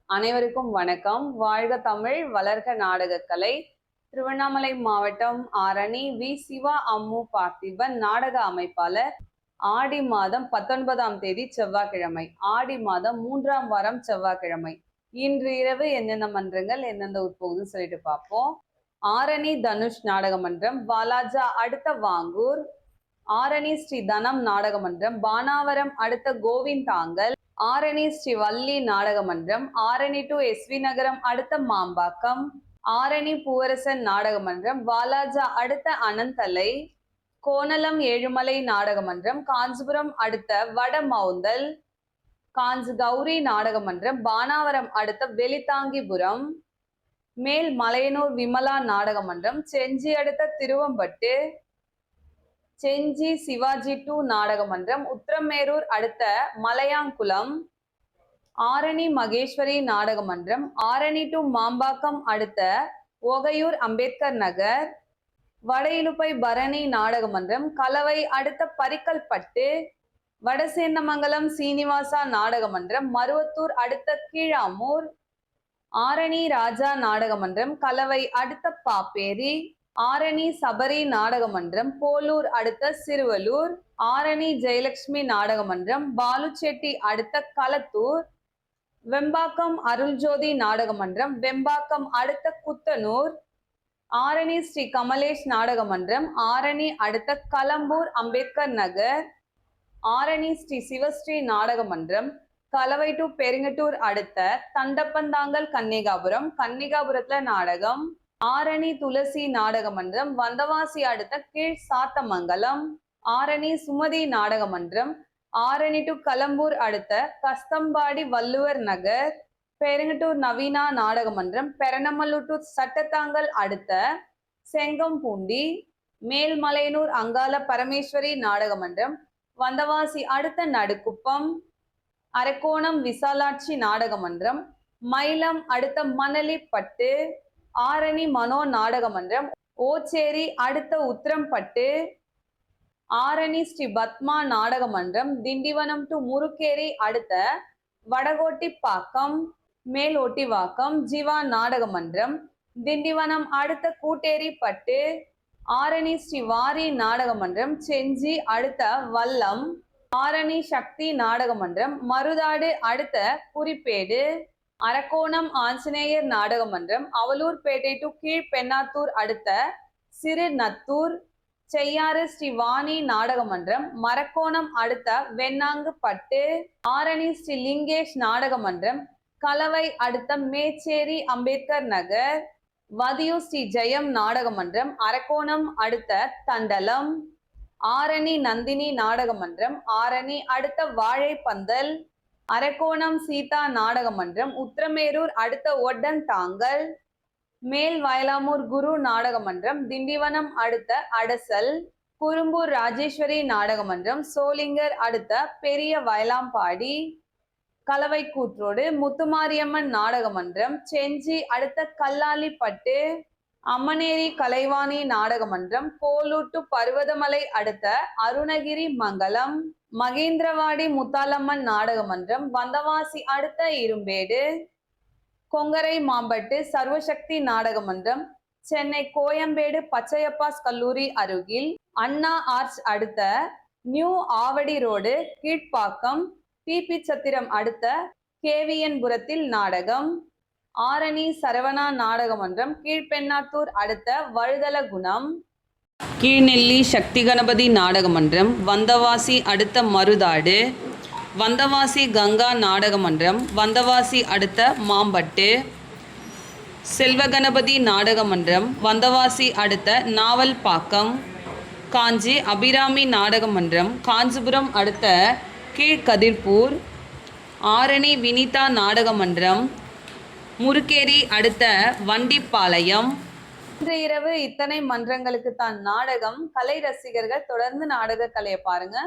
அனைவருக்கும் வணக்கம். வாழ்க தமிழ், வளர்க நாடகக்கலை. திருவண்ணாமலை மாவட்டம் ஆரணி வி. சிவா அம்மு பார்த்திபன் நாடக அமைப்பாளர். ஆடி மாதம் 19ஆம் தேதி செவ்வாய்க்கிழமை, ஆடி மாதம் 3ஆம் வாரம் செவ்வாய்க்கிழமை. இன்று இரவு எந்தெந்த மன்றங்கள் எந்தெந்த உட்போகுதுன்னு சொல்லிட்டு பார்ப்போம். ஆரணி தனுஷ் நாடக மன்றம், வாலாஜா அடுத்த வாங்கூர். ஆரணி ஸ்ரீ தனம் நாடக மன்றம், பானாவரம் அடுத்த கோவிந்தாங்கல். ஆரணி ஸ்ரீ வள்ளி நாடக மன்றம், ஆரணி டு எஸ்வி நகரம் அடுத்த மாம்பாக்கம். ஆரணி பூவரசன் நாடக மன்றம், வாலாஜா அடுத்த அனந்தலை. கோணலம் ஏழுமலை நாடக மன்றம், காஞ்சிபுரம் அடுத்த வடமவுந்தல். காஞ்சி கௌரி நாடக மன்றம், பானாவரம் அடுத்த வெளித்தாங்கிபுரம். மேல் மலையனூர் விமலா நாடக மன்றம், செஞ்சி அடுத்த திருவம்பட்டு. செஞ்சி சிவாஜி டு நாடக மன்றம், உத்திரமேரூர் அடுத்த மலையாங்குளம். ஆரணி மகேஸ்வரி நாடக மன்றம், ஆரணி டு மாம்பாக்கம் அடுத்த ஒகையூர் அம்பேத்கர் நகர். வடஇலுப்பை பரணி நாடக மன்றம், கலவை அடுத்த பரிக்கல்பட்டு. வடசேந்தமங்கலம் சீனிவாசா நாடக மன்றம், மருவத்தூர் அடுத்த கீழாமூர். ஆரணி ராஜா நாடக மன்றம், கலவை அடுத்த பாப்பேரி. ஆரணி சபரி நாடக மன்றம், போலூர் அடுத்த சிறுவலூர். ஆரணி ஜெயலட்சுமி நாடக மன்றம், பாலுச்செட்டி அடுத்த களத்தூர். வெம்பாக்கம் அருள்ஜோதி நாடக மன்றம், வெம்பாக்கம் அடுத்த குத்தனூர். ஆரணி ஸ்ரீ கமலேஷ் நாடக மன்றம், ஆரணி அடுத்த களம்பூர் அம்பேத்கர் நகர். ஆரணி ஸ்ரீ சிவஸ்ரீ நாடக மன்றம், கலவை டு பெருங்கட்டூர் அடுத்த தண்டப்பந்தாங்கல் கன்னிகாபுரம், கன்னிகாபுரத்துல நாடகம். ஆரணி துளசி நாடக மன்றம், வந்தவாசி அடுத்த கீழ் சாத்தமங்கலம். ஆரணி சுமதி நாடக மன்றம், ஆரணி டு களம்பூர் அடுத்த கஸ்தம்பாடி வள்ளுவர் நகர். பெருங்கட்டூர் நவீனா நாடக மன்றம், பெரணமல்லூர் டு சட்டத்தாங்கல் அடுத்த செங்கம்பூண்டி. மேல்மலையனூர் அங்காள பரமேஸ்வரி நாடக மன்றம், வந்தவாசி அடுத்த நடுக்குப்பம். அரக்கோணம் விசாலாட்சி நாடக மன்றம், மயிலம் அடுத்த மணலிப்பட்டு. ஆரணி மனோ நாடக மன்றம், ஓச்சேரி அடுத்த உத்திரம்பட்டு. ஆரணி ஸ்ரீ பத்மா நாடக மன்றம், திண்டிவனம் டு முருக்கேரி அடுத்த வடகோட்டிப்பாக்கம். மேல் ஒட்டிவாக்கம். ஜீவா நாடக மன்றம், திண்டிவனம் அடுத்த கூட்டேரிப்பட்டு. ஆரணி ஸ்ரீ வாரி நாடக மன்றம், செஞ்சி அடுத்த வல்லம். ஆரணி சக்தி நாடக மன்றம், மருதாடு அடுத்த குறிப்பேடு. அரக்கோணம் ஆஞ்சநேயர் நாடக மன்றம், அவலூர்பேட்டை டு கீழ்பெண்ணாத்தூர் அடுத்த சிறுநத்தூர். செய்யாறு ஸ்ரீ வாணி நாடக மன்றம், மரக்கோணம் அடுத்த வெண்ணாங்குப்பட்டு. ஆரணி ஸ்ரீ லிங்கேஷ் நாடக மன்றம், கலவை அடுத்த மேச்சேரி அம்பேத்கர் நகர். வதியூர் ஸ்ரீ ஜெயம் நாடக மன்றம், அரக்கோணம் அடுத்த தண்டலம். ஆரணி நந்தினி நாடக மன்றம், ஆரணி அடுத்த வாழைப்பந்தல். அரக்கோணம் சீதா நாடக மன்றம், உத்திரமேரூர் அடுத்த ஒட்டன்தாங்கல். மேல் வயலாமூர் குரு நாடக மன்றம், திண்டிவனம் அடுத்த அடசல். குறும்பூர் ராஜேஸ்வரி நாடக மன்றம், சோளிங்கர் அடுத்த பெரிய வயலாம்பாடி. கலவை கூற்றோடு முத்துமாரியம்மன் நாடக மன்றம், செஞ்சி அடுத்த கல்லாலிப்பட்டு. அம்மனேரி கலைவாணி நாடக மன்றம், போலூர் டு பர்வதமலை அடுத்த அருணகிரி மங்கலம். மகேந்திரவாடி முத்தாலம்மன் நாடக மன்றம், வந்தவாசி அடுத்த இரும்பேடு. கொங்கரை மாம்பட்டு சர்வசக்தி நாடக மன்றம், சென்னை கோயம்பேடு பச்சையப்பாஸ் கல்லூரி அருகில். அண்ணா ஆர்ச் அடுத்த new Avadi road Kilpauk. TP Chatram அடுத்த கேவியன்புரத்தில் நாடகம். ஆரணி சரவணா நாடக மன்றம், கீழ்பெண்ணாத்தூர் அடுத்த வழுதலகுணம். கீழ்நெல்லி சக்தி கணபதி நாடக மன்றம், வந்தவாசி அடுத்த மருதாடு. வந்தவாசி கங்கா நாடக மன்றம், வந்தவாசி அடுத்த மாம்பட்டு. செல்வகணபதி நாடக மன்றம், வந்தவாசி அடுத்த நாவல்பாக்கம். காஞ்சி அபிராமி நாடக மன்றம், காஞ்சிபுரம் அடுத்த கீழ்கதிர்பூர். ஆரணி வினிதா நாடக மன்றம், முருக்கேரி அடுத்த வண்டிப்பாளையம். இன்று இரவு இத்தனை மன்றங்களுக்கு தான் நாடகம். கலை ரசிகர்கள் தொடர்ந்து நாடக கலையை பாருங்க.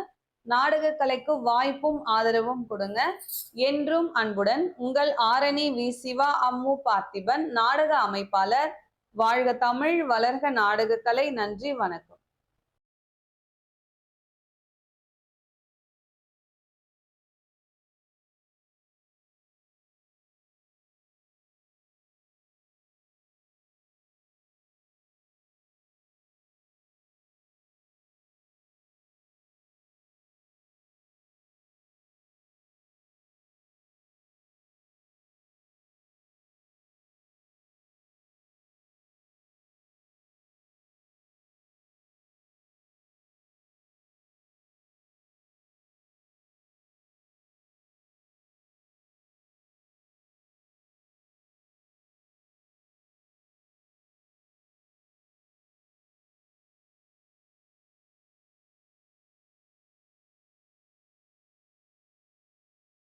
நாடக கலைக்கு வாய்ப்பும் ஆதரவும் கொடுங்க. என்றும் அன்புடன் உங்கள் ஆரணி வி. சிவா அம்மு பார்த்திபன் நாடக அமைப்பாளர். வாழ்க தமிழ், வளர்க நாடக கலை. நன்றி, வணக்கம்.